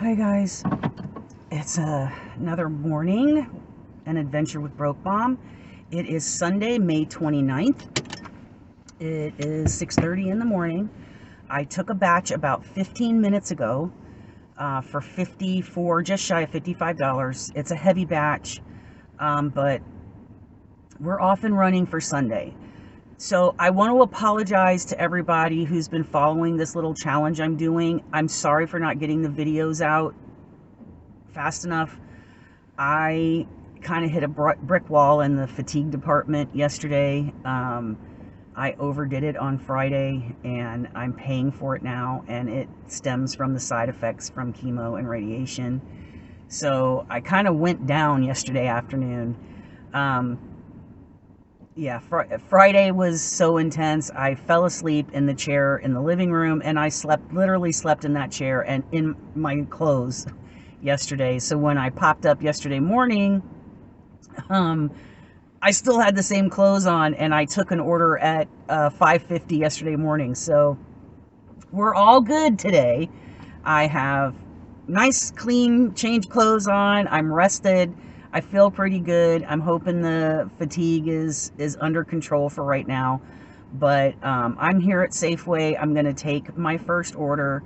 Hi guys, it's another morning, an adventure with Broke Bomb. It is Sunday, May 29th. It is 6:30 in the morning. I took a batch about 15 minutes ago for just shy of $55. It's a heavy batch, but we're off and running for Sunday. So I want to apologize to everybody who's been following this little challenge I'm doing. I'm sorry for not getting the videos out fast enough. I kind of hit a brick wall in the fatigue department yesterday. I overdid it on Friday and I'm paying for it now, and it stems from the side effects from chemo and radiation. So I kind of went down yesterday afternoon. Yeah, Friday was so intense. I fell asleep in the chair in the living room, and I literally slept in that chair and in my clothes yesterday. So when I popped up yesterday morning, I still had the same clothes on, and I took an order at 5:50 yesterday morning. So we're all good today. I have nice, clean, changed clothes on. I'm rested. I feel pretty good. I'm hoping the fatigue is under control for right now. But I'm here at Safeway. I'm going to take my first order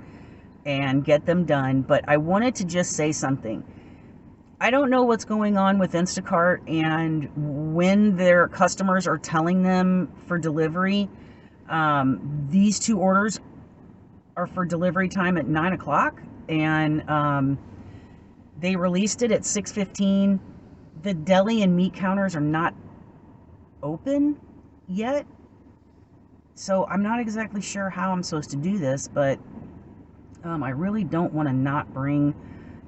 and get them done. But I wanted to just say something. I don't know what's going on with Instacart, and when their customers are telling them for delivery, these two orders are for delivery time at 9 o'clock, and they released it at 6:15. The deli and meat counters are not open yet, so I'm not exactly sure how I'm supposed to do this, but I really don't want to not bring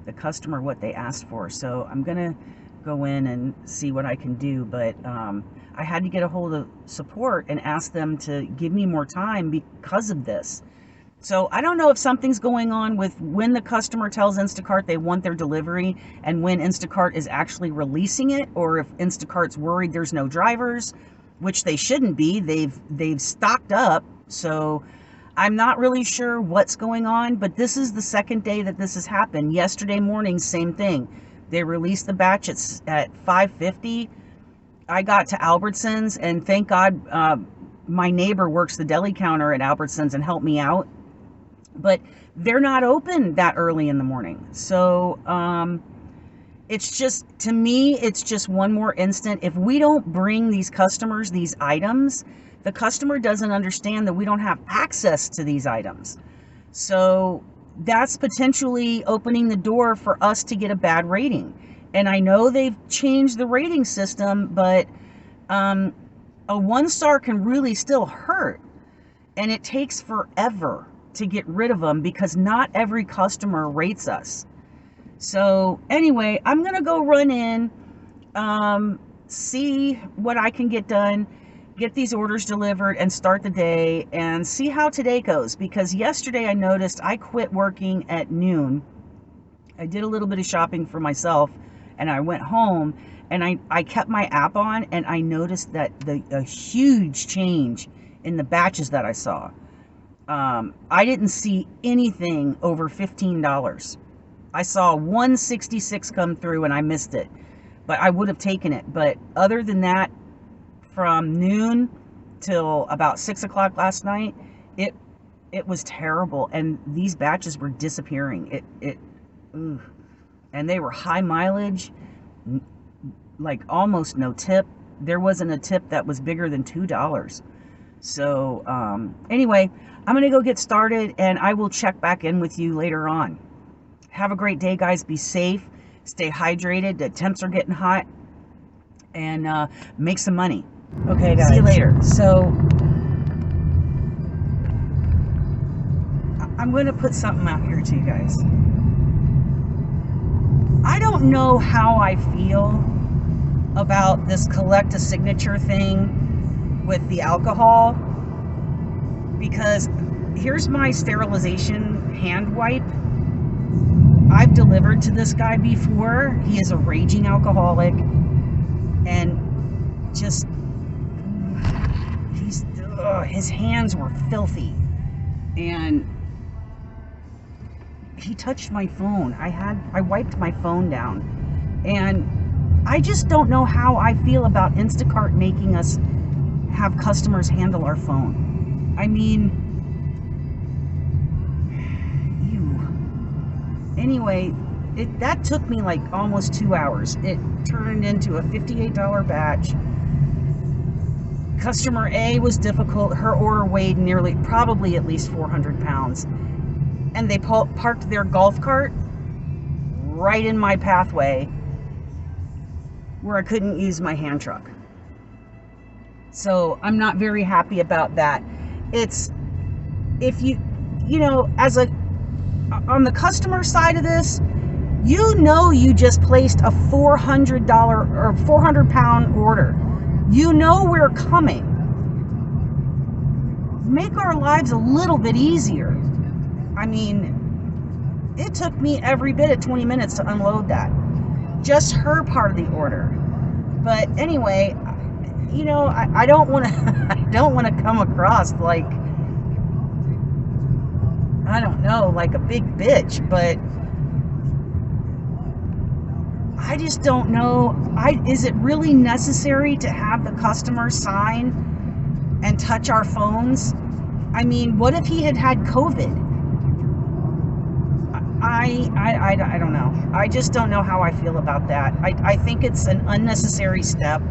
the customer what they asked for. So I'm gonna go in and see what I can do, but I had to get a hold of support and ask them to give me more time because of this. So I don't know if something's going on with when the customer tells Instacart they want their delivery and when Instacart is actually releasing it, or if Instacart's worried there's no drivers, which they shouldn't be. They've stocked up. So I'm not really sure what's going on, but this is the second day that this has happened. Yesterday morning, same thing. They released the batch at 5:50. I got to Albertsons, and thank God my neighbor works the deli counter at Albertsons and helped me out. But they're not open that early in the morning. So it's just, to me, it's just one more instant. If we don't bring these customers these items, the customer doesn't understand that we don't have access to these items. So that's potentially opening the door for us to get a bad rating. And I know they've changed the rating system, but a 1-star can really still hurt. And it takes forever to get rid of them because not every customer rates us. So anyway, I'm gonna go run in, see what I can get done, get these orders delivered, and start the day and see how today goes. Because yesterday I noticed I quit working at noon. I did a little bit of shopping for myself, and I went home, and I kept my app on, and I noticed that a huge change in the batches that I saw. I didn't see anything over $15. I saw 166 come through and I missed it, but I would have taken it. But other than that, from noon till about 6 o'clock last night, it was terrible, and these batches were disappearing. And they were high mileage, like almost no tip. There wasn't a tip that was bigger than $2. So anyway, I'm gonna go get started, and I will check back in with you later on. Have a great day, guys. Be safe, stay hydrated. The temps are getting hot, and make some money. Okay, guys. See you later. So I'm going to put something out here to you guys. I don't know how I feel about this collect a signature thing with the alcohol, because here's my sterilization hand wipe. I've delivered to this guy before. He is a raging alcoholic, and just his hands were filthy, and he touched my phone. I wiped my phone down, and I just don't know how I feel about Instacart making us have customers handle our phone. I mean, ew. Anyway, that took me like almost 2 hours. It turned into a $58 batch. Customer A was difficult. Her order weighed probably at least 400 pounds. And they parked their golf cart right in my pathway where I couldn't use my hand truck. So I'm not very happy about that. It's, if you know, on the customer side of this, you just placed a $400 or 400 pound order. You know we're coming. Make our lives a little bit easier. I mean, it took me every bit of 20 minutes to unload that. Just her part of the order. But anyway, you know, I don't want to I don't want to come across like, I don't know, like a big bitch, but I just don't know. Is it really necessary to have the customer sign and touch our phones? I mean, what if he had COVID? I don't know. I just don't know how I feel about that. I think it's an unnecessary step.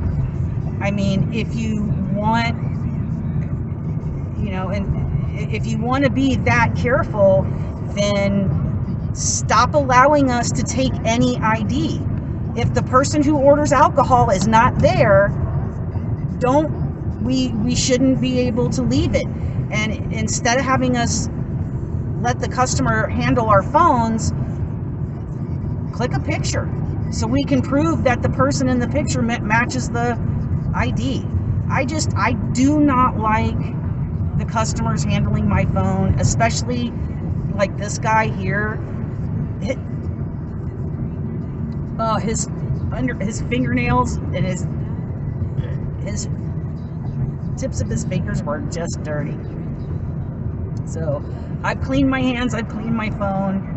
I mean, if you want, you know, and if you want to be that careful, then stop allowing us to take any ID. If the person who orders alcohol is not there, we shouldn't be able to leave it. And instead of having us let the customer handle our phones, click a picture so we can prove that the person in the picture matches the ID. I do not like the customers handling my phone, especially like this guy here. His fingernails and his tips of his fingers were just dirty. So I've cleaned my hands, I've cleaned my phone.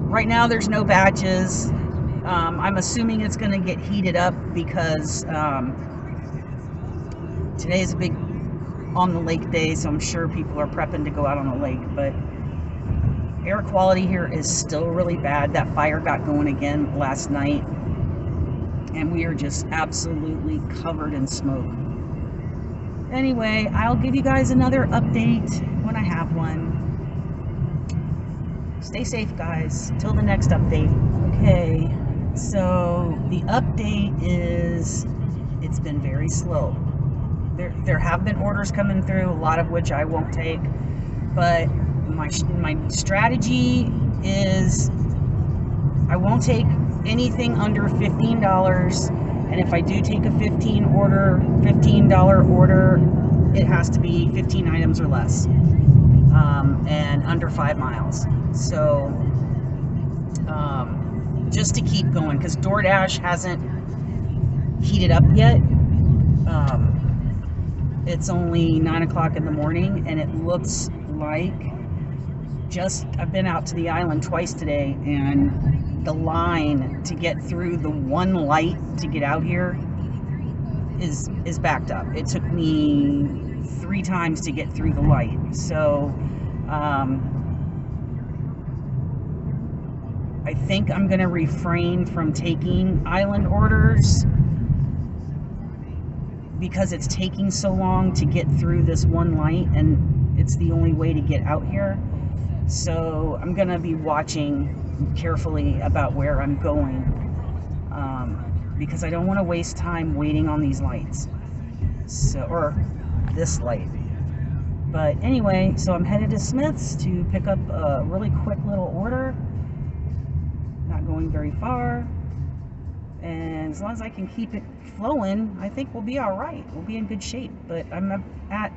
Right now there's no batches. I'm assuming it's going to get heated up because today is a big on the lake day, so I'm sure people are prepping to go out on the lake. But air quality here is still really bad. That fire got going again last night, and we are just absolutely covered in smoke. Anyway, I'll give you guys another update when I have one. Stay safe, guys. Till the next update. Okay, so the update is it's been very slow. There have been orders coming through, a lot of which I won't take, but my strategy is I won't take anything under $15, and if I do take a $15 order, it has to be 15 items or less, and under 5 miles. So just to keep going, because DoorDash hasn't heated up yet. It's only 9 o'clock in the morning, and it looks like I've been out to the island twice today, and the line to get through the one light to get out here is backed up. It took me 3 times to get through the light. So I think I'm going to refrain from taking island orders because it's taking so long to get through this one light, and it's the only way to get out here. So I'm going to be watching carefully about where I'm going, because I don't want to waste time waiting on these lights, or this light. But anyway, so I'm headed to Smith's to pick up a really quick little order. Not going very far. And as long as I can keep it flowing, I think we'll be all right. We'll be in good shape. But I'm at, I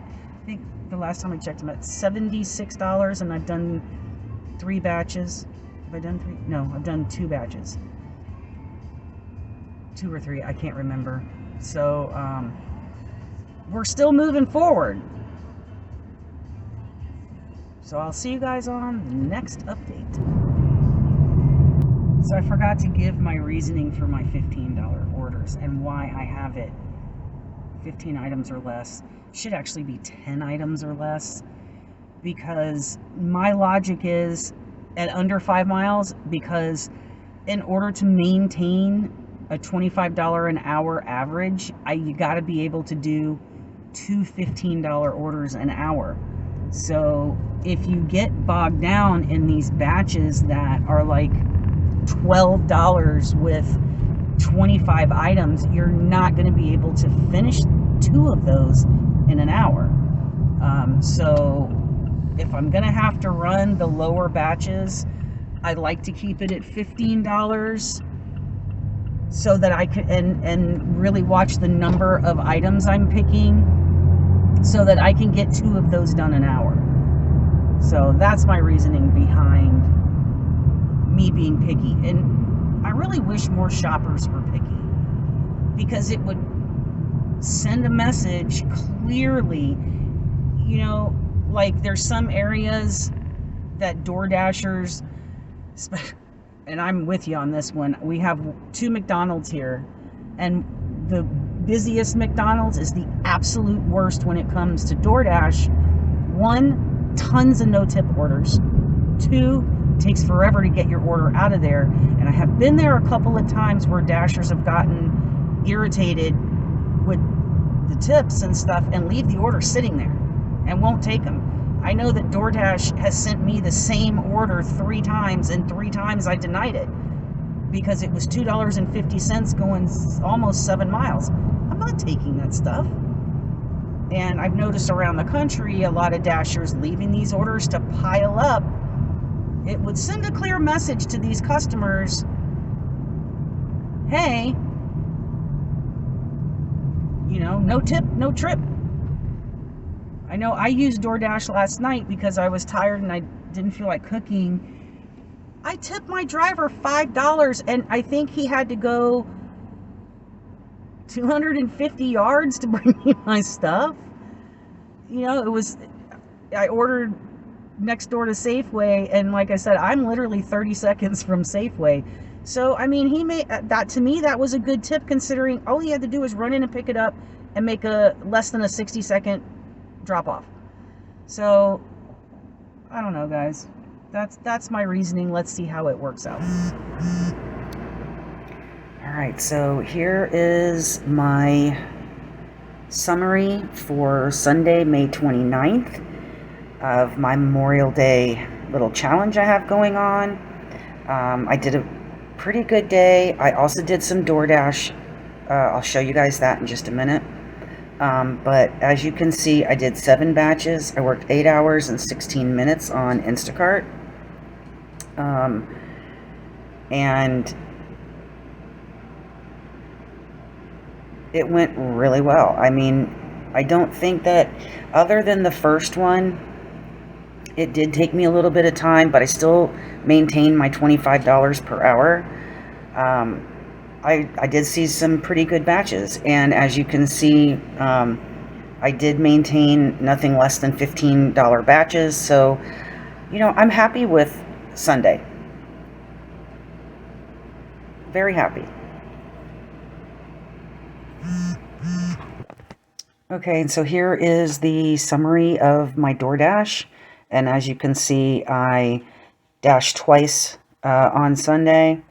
think the last time I checked, I'm at $76, and I've done 3 batches. Have I done 3? No, I've done 2 batches. 2 or 3, I can't remember. So we're still moving forward. So I'll see you guys on the next update. So I forgot to give my reasoning for my $15 orders and why I have it 15 items or less. Should actually be 10 items or less, because my logic is at under 5 miles, because in order to maintain a $25 an hour average, you got to be able to do 2 $15 orders an hour. So if you get bogged down in these batches that are like $12 with 25 items, you're not going to be able to finish 2 of those in an hour. So if I'm going to have to run the lower batches, I like to keep it at $15 so that I can and really watch the number of items I'm picking so that I can get 2 of those done an hour. So that's my reasoning behind me being picky. And I really wish more shoppers were picky, because it would send a message clearly. You know, like there's some areas that DoorDashers, and I'm with you on this one, we have 2 McDonald's here, and the busiest McDonald's is the absolute worst when it comes to DoorDash. 1, tons of no-tip orders. 2, takes forever to get your order out of there. And I have been there a couple of times where Dashers have gotten irritated with the tips and stuff and leave the order sitting there and won't take them. I know that DoorDash has sent me the same order 3 times, and 3 times I denied it because it was $2.50 going almost 7 miles. I'm not taking that stuff. And I've noticed around the country a lot of Dashers leaving these orders to pile up. It would send a clear message to these customers, hey, you know, no tip, no trip. I know I used DoorDash last night because I was tired and I didn't feel like cooking. I tipped my driver $5, and I think he had to go 250 yards to bring me my stuff. You know, I ordered next door to Safeway, and like I said, I'm literally 30 seconds from Safeway. So, I mean, he made that, to me, that was a good tip, considering all he had to do was run in and pick it up and make a less than a 60-second drop off. So, I don't know, guys. That's my reasoning. Let's see how it works out. All right, so here is my summary for Sunday, May 29th of my Memorial Day little challenge I have going on. I did a pretty good day. I also did some DoorDash. I'll show you guys that in just a minute. But as you can see, I did 7 batches. I worked 8 hours and 16 minutes on Instacart. And it went really well. I mean, I don't think that, other than the first one, it did take me a little bit of time, but I still maintained my $25 per hour. I did see some pretty good batches, and as you can see, I did maintain nothing less than $15 batches. So, you know, I'm happy with Sunday. Very happy. Okay, and so here is the summary of my DoorDash. And as you can see, I dashed twice on Sunday.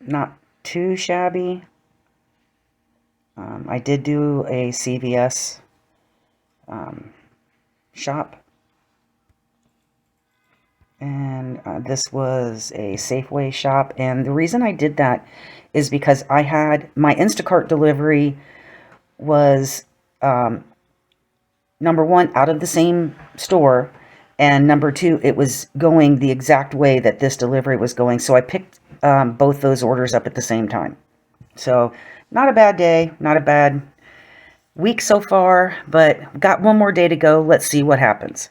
Not too shabby. I did do a CVS shop. And this was a Safeway shop. And the reason I did that is because I had my Instacart delivery was, number one, out of the same store. And number two, it was going the exact way that this delivery was going. So I picked both those orders up at the same time. So not a bad day, not a bad week so far, but got one more day to go. Let's see what happens.